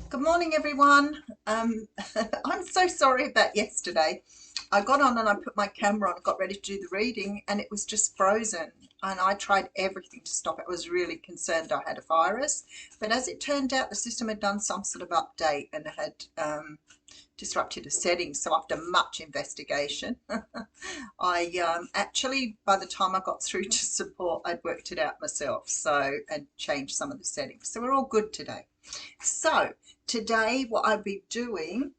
Good morning, everyone. I'm so sorry about yesterday. I got on and I put my camera on, got ready to do the reading, and it was just frozen. And I tried everything to stop it. I was really concerned I had a virus. But as it turned out, the system had done some sort of update and had disrupted a setting. So after much investigation, I actually, by the time I got through to support, I'd worked it out myself. So, and changed some of the settings. So we're all good today. So today what I'll be doing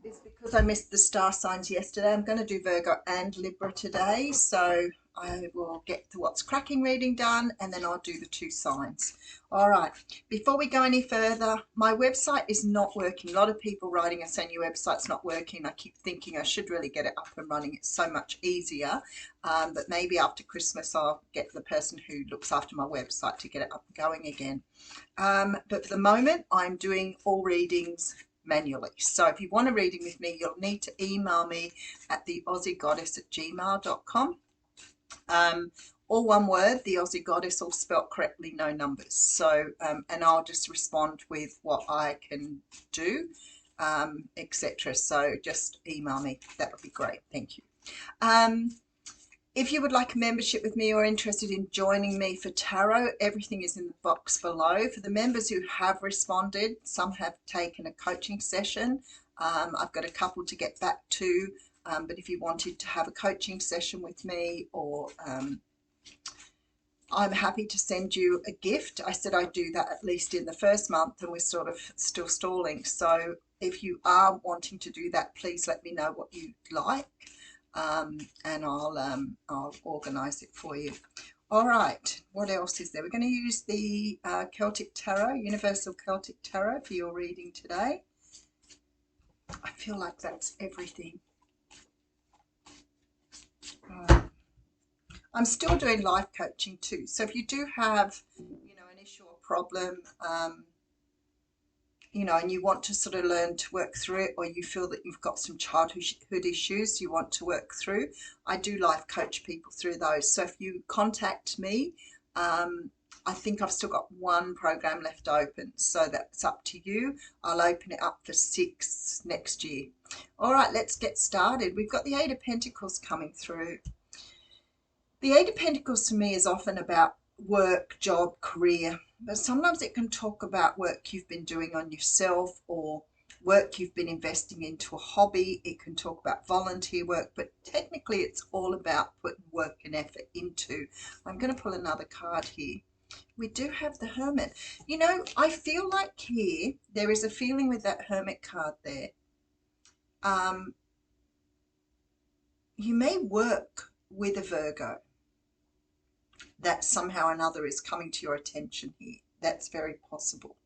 is, because I missed the star signs yesterday, I'm going to do Virgo and Libra today. So I will get the What's Cracking reading done and then I'll do the two signs. All right, before we go any further, my website is not working. A lot of people writing and saying your website's not working. I keep thinking I should really get it up and running. It's so much easier. But maybe after Christmas I'll get the person who looks after my website to get it up and going again. But for the moment I'm doing all readings manually. So if you want a reading with me, you'll need to email me at the aussiegoddess@gmail.com. All one word, the Aussie Goddess, all spelt correctly, no numbers. So, and I'll just respond with what I can do, etc. So just email me. That would be great. Thank you. If you would like a membership with me or interested in joining me for tarot, everything is in the box below. For the members who have responded, some have taken a coaching session. I've got a couple to get back to, but if you wanted to have a coaching session with me, or I'm happy to send you a gift. I said I'd do that at least in the first month, and we're sort of still stalling. So if you are wanting to do that, please let me know what you'd like. And I'll organise it for you. All right, what else is there? We're going to use the Celtic Tarot, Universal Celtic Tarot, for your reading today. I feel like that's everything. I'm still doing life coaching too. So if you do have, an issue or problem, and you want to sort of learn to work through it, or you feel that you've got some childhood issues you want to work through, I do life coach people through those. So if you contact me, I think I've still got one program left open, so that's up to you. I'll open it up for 6 next year. All right, let's get started. We've got the Eight of Pentacles coming through. The Eight of Pentacles to me is often about work, job, career, but sometimes it can talk about work you've been doing on yourself or work you've been investing into a hobby. It can talk about volunteer work, but technically it's all about putting work and effort into. I'm going to pull another card here. We do have the Hermit. I feel like here there is a feeling with that Hermit card there. You may work with a Virgo that somehow or another is coming to your attention here. That's very possible.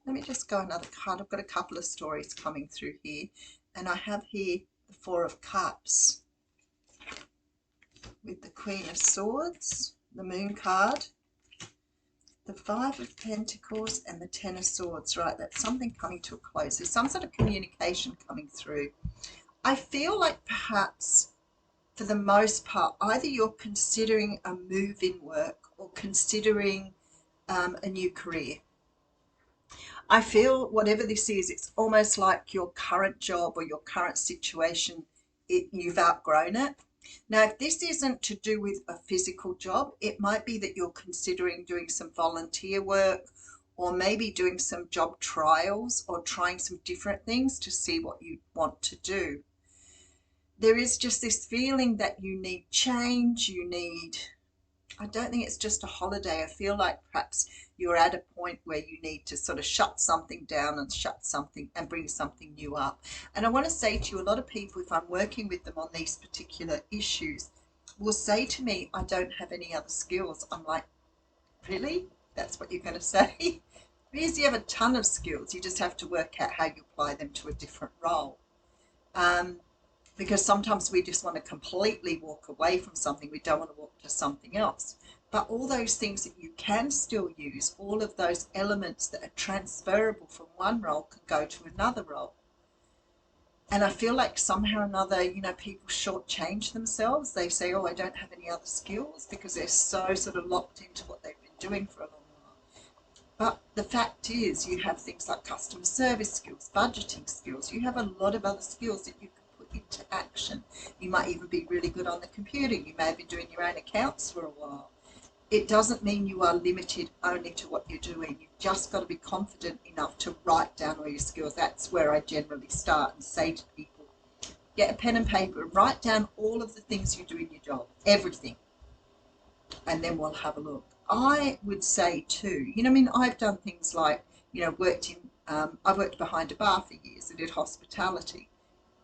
Let me just go another card. I've got a couple of stories coming through here. And I have here the Four of Cups with the Queen of Swords, the Moon card, the Five of Pentacles, and the Ten of Swords. Right, that's something coming to a close. There's some sort of communication coming through. I feel like perhaps, for the most part, either you're considering a move in work or considering a new career. I feel whatever this is, it's almost like your current job or your current situation, you've outgrown it. Now, if this isn't to do with a physical job, it might be that you're considering doing some volunteer work, or maybe doing some job trials or trying some different things to see what you want to do. There is just this feeling that you need change, I don't think it's just a holiday. I feel like perhaps you're at a point where you need to sort of shut something down and shut something and bring something new up. And I want to say to you, a lot of people, if I'm working with them on these particular issues, will say to me, I don't have any other skills. I'm like, really? That's what you're going to say? Because you have a ton of skills. You just have to work out how you apply them to a different role. Because sometimes we just want to completely walk away from something. We don't want to walk to something else. But all those things that you can still use, all of those elements that are transferable from one role can go to another role. And I feel like somehow or another, people shortchange themselves. They say, oh, I don't have any other skills, because they're so sort of locked into what they've been doing for a long while. But the fact is, you have things like customer service skills, budgeting skills. You have a lot of other skills that you can put into action. You might even be really good on the computer. You may be doing your own accounts for a while. It doesn't mean you are limited only to what you're doing. You've just got to be confident enough to write down all your skills. That's where I generally start and say to people, get a pen and paper and write down all of the things you do in your job, everything, and then we'll have a look. I would say too, I mean, I've done things like, I worked behind a bar for years. I did hospitality.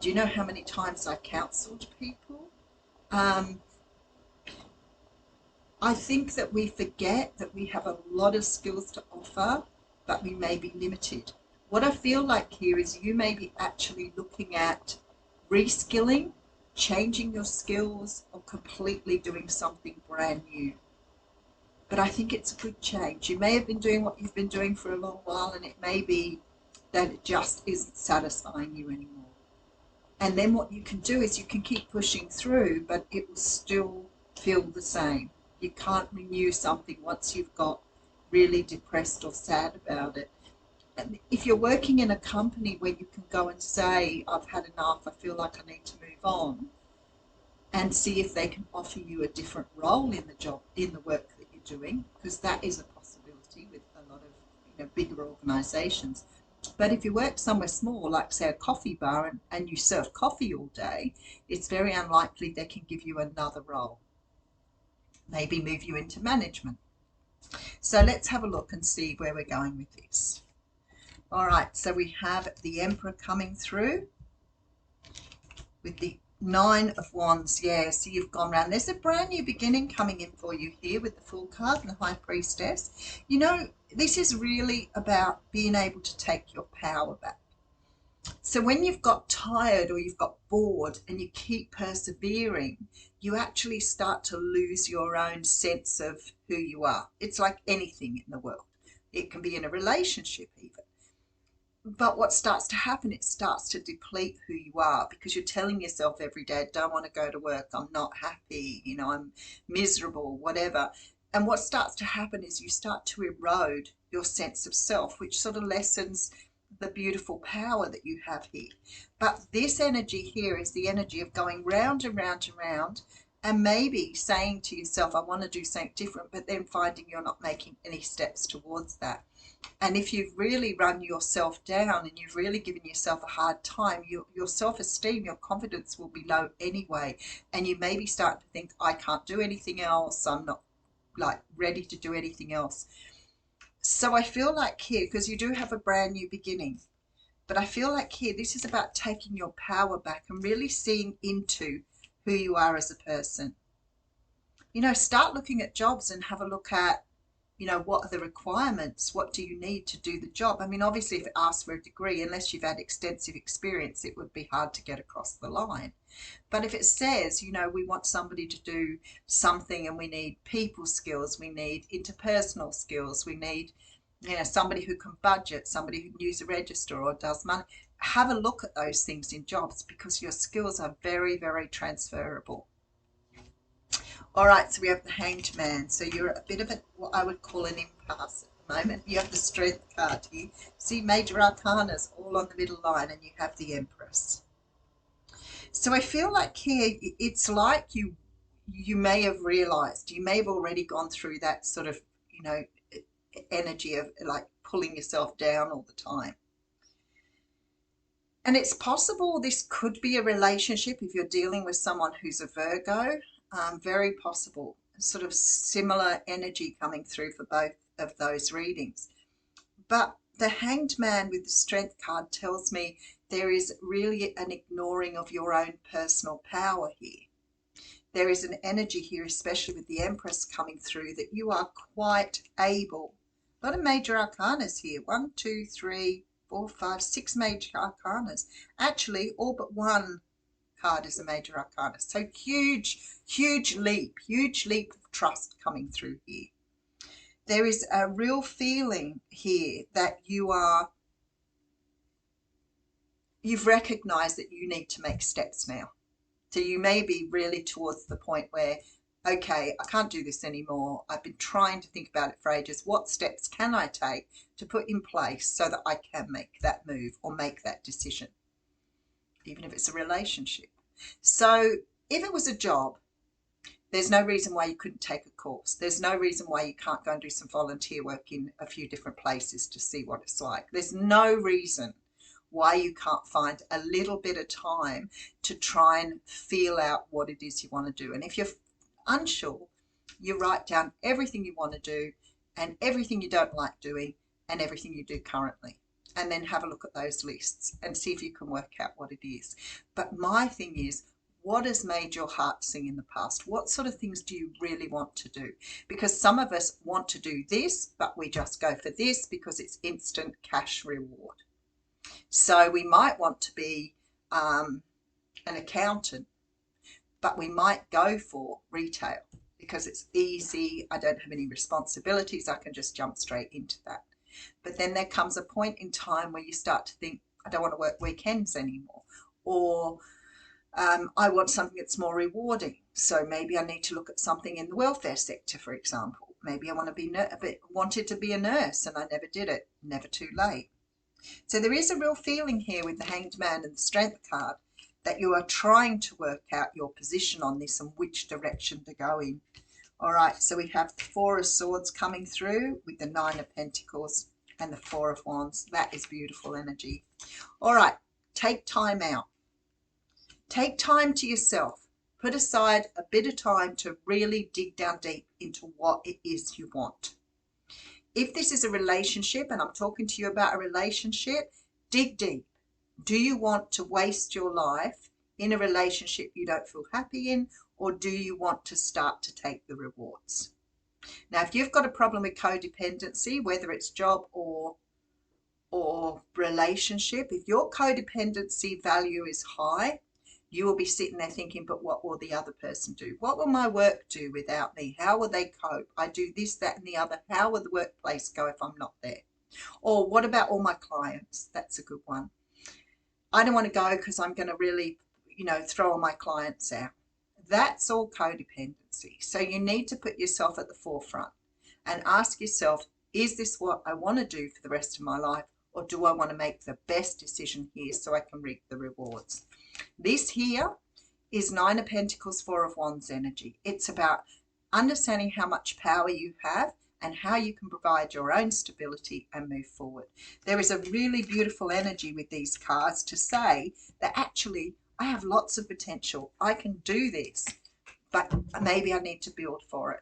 Do you know how many times I counselled people? Um, I think that we forget that we have a lot of skills to offer, but we may be limited. What I feel like here is you may be actually looking at reskilling, changing your skills, or completely doing something brand new. But I think it's a good change. You may have been doing what you've been doing for a long while, and it may be that it just isn't satisfying you anymore. And then what you can do is you can keep pushing through, but it will still feel the same. You can't renew something once you've got really depressed or sad about it. And if you're working in a company where you can go and say, I've had enough, I feel like I need to move on, and see if they can offer you a different role in the job, in the work that you're doing, because that is a possibility with a lot of bigger organisations. But if you work somewhere small, like say a coffee bar, and you serve coffee all day, it's very unlikely they can give you another role. Maybe move you into management. So let's have a look and see where we're going with this. All right, so we have the Emperor coming through with the Nine of Wands. Yeah, so you've gone round. There's a brand new beginning coming in for you here with the Fool card and the High Priestess. This is really about being able to take your power back. So when you've got tired or you've got bored and you keep persevering, you actually start to lose your own sense of who you are. It's like anything in the world. It can be in a relationship even. But what starts to happen, it starts to deplete who you are, because you're telling yourself every day, I don't want to go to work, I'm not happy, I'm miserable, whatever. And what starts to happen is you start to erode your sense of self, which sort of lessens the beautiful power that you have here. But this energy here is the energy of going round and round and round, and maybe saying to yourself, I want to do something different, but then finding you're not making any steps towards that. And if you've really run yourself down and you've really given yourself a hard time, your self-esteem, your confidence will be low anyway. And you maybe start to think, I can't do anything else. I'm not ready to do anything else. So I feel like here, because you do have a brand new beginning, but I feel like here, this is about taking your power back and really seeing into who you are as a person. Start looking at jobs and have a look at, what are the requirements? What do you need to do the job? I mean, obviously, if it asks for a degree, unless you've had extensive experience, it would be hard to get across the line. But if it says, we want somebody to do something and we need people skills, we need interpersonal skills, we need, somebody who can budget, somebody who can use a register or does money, have a look at those things in jobs, because your skills are very, very transferable. All right, so we have the Hanged Man. So you're a bit of what I would call an impasse at the moment. You have the Strength card here. See, Major Arcanas all on the middle line, and you have the Empress. So I feel like here, it's like you may have realized, you may have already gone through that sort of, energy of like pulling yourself down all the time. And it's possible this could be a relationship if you're dealing with someone who's a Virgo. Very possible, sort of similar energy coming through for both of those readings. But the Hanged Man with the Strength card tells me there is really an ignoring of your own personal power here. There is an energy here, especially with the Empress coming through, that you are quite able. A lot of major arcanas here. 1, 2, 3, 4, 5, 6 major arcanas. Actually, all but one card is a major arcana. So huge leap of trust coming through here. There is a real feeling here that you've recognized that you need to make steps now. So you may be really towards the point where, okay, I can't do this anymore. I've been trying to think about it for ages. What steps can I take to put in place so that I can make that move or make that decision, even if it's a relationship? So if it was a job, there's no reason why you couldn't take a course. There's no reason why you can't go and do some volunteer work in a few different places to see what it's like. There's no reason why you can't find a little bit of time to try and feel out what it is you want to do. And if you're unsure, you write down everything you want to do and everything you don't like doing and everything you do currently. And then have a look at those lists and see if you can work out what it is. But my thing is, what has made your heart sing in the past? What sort of things do you really want to do? Because some of us want to do this, but we just go for this because it's instant cash reward. So we might want to be an accountant, but we might go for retail because it's easy. I don't have any responsibilities. I can just jump straight into that. But then there comes a point in time where you start to think, I don't want to work weekends anymore, or I want something that's more rewarding. So maybe I need to look at something in the welfare sector, for example. Maybe I want to be wanted to be a nurse and I never did it. Never too late. So there is a real feeling here with the Hanged Man and the Strength card that you are trying to work out your position on this and which direction to go in. All right, so we have the Four of Swords coming through with the Nine of Pentacles and the Four of Wands. That is beautiful energy. All right, take time out. Take time to yourself. Put aside a bit of time to really dig down deep into what it is you want. If this is a relationship, and I'm talking to you about a relationship, dig deep. Do you want to waste your life in a relationship you don't feel happy in, or do you want to start to take the rewards? Now, if you've got a problem with codependency, whether it's job or relationship, if your codependency value is high, you will be sitting there thinking, but what will the other person do? What will my work do without me? How will they cope? I do this, that, and the other. How will the workplace go if I'm not there? Or what about all my clients? That's a good one. I don't want to go because I'm going to really, throw all my clients out. That's all codependency. So you need to put yourself at the forefront and ask yourself, is this what I want to do for the rest of my life? Or do I want to make the best decision here so I can reap the rewards? This here is Nine of Pentacles, Four of Wands energy. It's about understanding how much power you have and how you can provide your own stability and move forward. There is a really beautiful energy with these cards to say that actually I have lots of potential. I can do this, but maybe I need to build for it.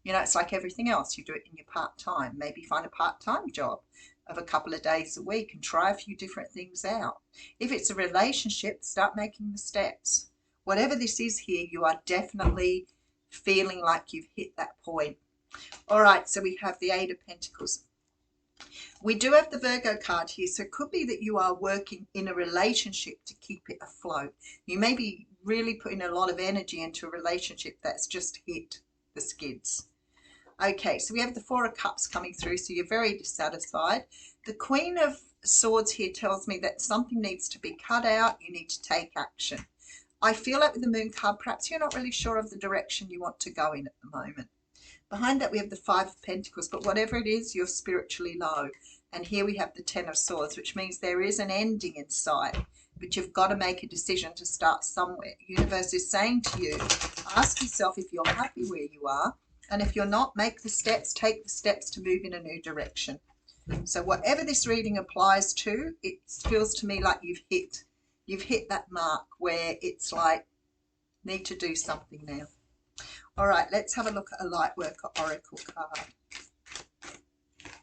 It's like everything else. You do it in your part-time. Maybe find a part-time job of a couple of days a week and try a few different things out. If it's a relationship, start making the steps. Whatever this is here, you are definitely feeling like you've hit that point. All right, so we have the Eight of Pentacles. We do have the Virgo card here, so it could be that you are working in a relationship to keep it afloat. You may be really putting a lot of energy into a relationship that's just hit the skids. Okay, so we have the Four of Cups coming through, so you're very dissatisfied. The Queen of Swords here tells me that something needs to be cut out. You need to take action. I feel like with the Moon card, perhaps you're not really sure of the direction you want to go in at the moment. Behind that, we have the Five of Pentacles, but whatever it is, you're spiritually low. And here we have the Ten of Swords, which means there is an ending in sight, but you've got to make a decision to start somewhere. Universe is saying to you, ask yourself if you're happy where you are, and if you're not, make the steps, take the steps to move in a new direction. So whatever this reading applies to, it feels to me like you've hit that mark where it's like, need to do something now. All right, let's have a look at a Lightworker Oracle card.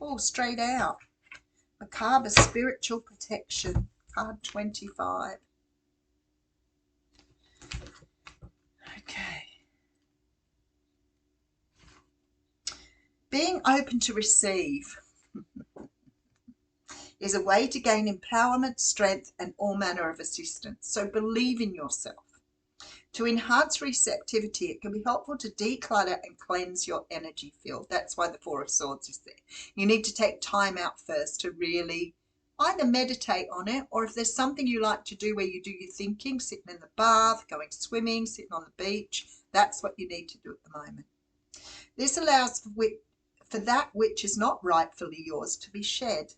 Oh, straight out. Macabre Spiritual Protection, card 25. Okay. Being open to receive is a way to gain empowerment, strength, and all manner of assistance. So believe in yourself. To enhance receptivity, it can be helpful to declutter and cleanse your energy field. That's why the Four of Swords is there. You need to take time out first to really either meditate on it, or if there's something you like to do where you do your thinking, sitting in the bath, going swimming, sitting on the beach, That's what you need to do at the moment. This allows for that which is not rightfully yours to be shed.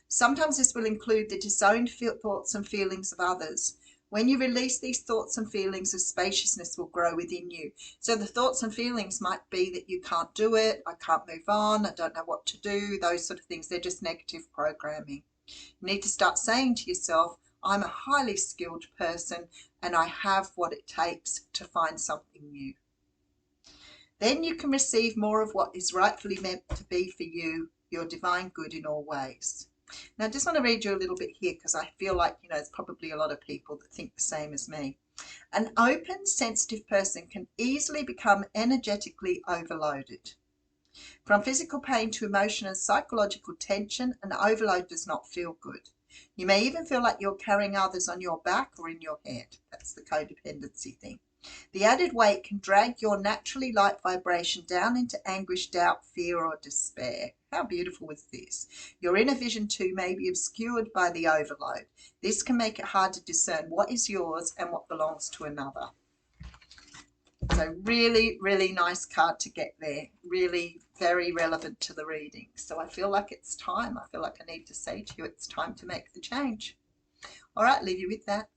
Sometimes this will include the disowned thoughts and feelings of others. When you release these thoughts and feelings, a spaciousness will grow within you. So the thoughts and feelings might be that you can't do it, I can't move on, I don't know what to do, those sort of things. They're just negative programming. You need to start saying to yourself, I'm a highly skilled person and I have what it takes to find something new. Then you can receive more of what is rightfully meant to be for you, your divine good in all ways. Now, I just want to read you a little bit here because I feel like, there's probably a lot of people that think the same as me. An open, sensitive person can easily become energetically overloaded. From physical pain to emotional and psychological tension, an overload does not feel good. You may even feel like you're carrying others on your back or in your head. That's the codependency thing. The added weight can drag your naturally light vibration down into anguish, doubt, fear, or despair. How beautiful was this? Your inner vision too may be obscured by the overload. This can make it hard to discern what is yours and what belongs to another. So really, really nice card to get there. Really very relevant to the reading. So I feel like it's time. I feel like I need to say to you it's time to make the change. All right, leave you with that.